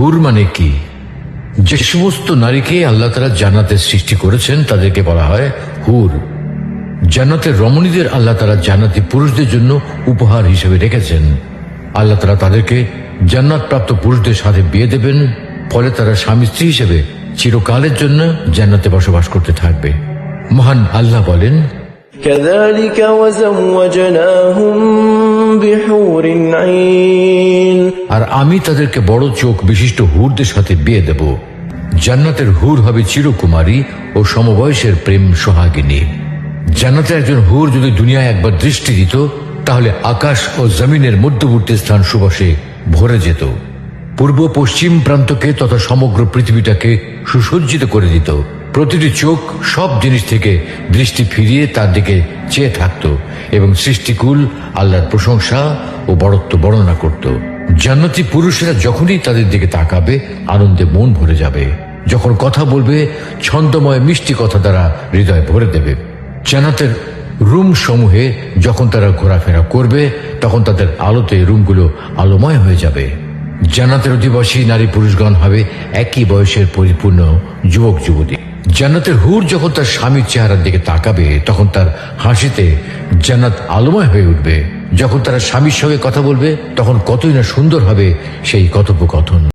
হুর মানে কি? যে সমস্ত নারীকে আল্লাহ তাআলা জান্নাতে সৃষ্টি করেছেন তাদেরকে বলা হয় হুর। জান্নাতের রমণীদের আল্লাহ তাআলা জান্নাতি পুরুষদের জন্য উপহার হিসেবে রেখেছেন। আল্লাহ তাআলা তাদেরকে জান্নাত প্রাপ্ত পুরুষদের সাথে বিয়ে দেবেন, ফলে তারা স্বামী স্ত্রী হিসেবে চিরকালের জন্য জান্নাতে বসবাস করতে থাকবে। মহান আল্লাহ বলেন, كذلك وزوجناهم بحور عين। আর আমি তাদেরকে বড় চোখ বিশিষ্ট হুরদের সাথে বিয়ে দেব। জান্নাতের হুর হবে চিরকুমারী ও সমবয়সের প্রেম সোহাগিনী। জান্নাতের একজন হুর যদি দুনিয়ায় একবার দৃষ্টি দিত, তাহলে আকাশ ও জমিনের মধ্যবর্তী স্থান সুবাসে ভরে যেত। পূর্ব পশ্চিম প্রান্তকে তথা সমগ্র পৃথিবীটাকে সুসজ্জিত করে দিত। প্রতিটি চোখ সব জিনিস থেকে দৃষ্টি ফিরিয়ে তার দিকে চেয়ে থাকত এবং সৃষ্টিকুল আল্লাহর প্রশংসা ও বড়ত্ব বর্ণনা করত। জান্নাতি পুরুষেরা যখনই তাদের দিকে তাকাবে, আনন্দে মন ভরে যাবে। যখন কথা বলবে, ছন্দময় মিষ্টি কথা দ্বারা হৃদয় ভরে দেবে। জান্নাতের রুম সমূহে যখন তারা ঘোরাফেরা করবে, তখন তাদের আলোতে রুমগুলো আলোময় হয়ে যাবে। জান্নাতের অধিবাসী নারী পুরুষগণ হবে একই বয়সের পরিপূর্ণ যুবক যুবতী। জান্নাতের হুর যখন তার স্বামীর চেহারার দিকে তাকাবে, তখন তার হাসিতে জান্নাত আলোময় হয়ে উঠবে। যখন তারা স্বামীর সঙ্গে কথা বলবে, তখন কতই না সুন্দর হবে সেই কথোপকথন।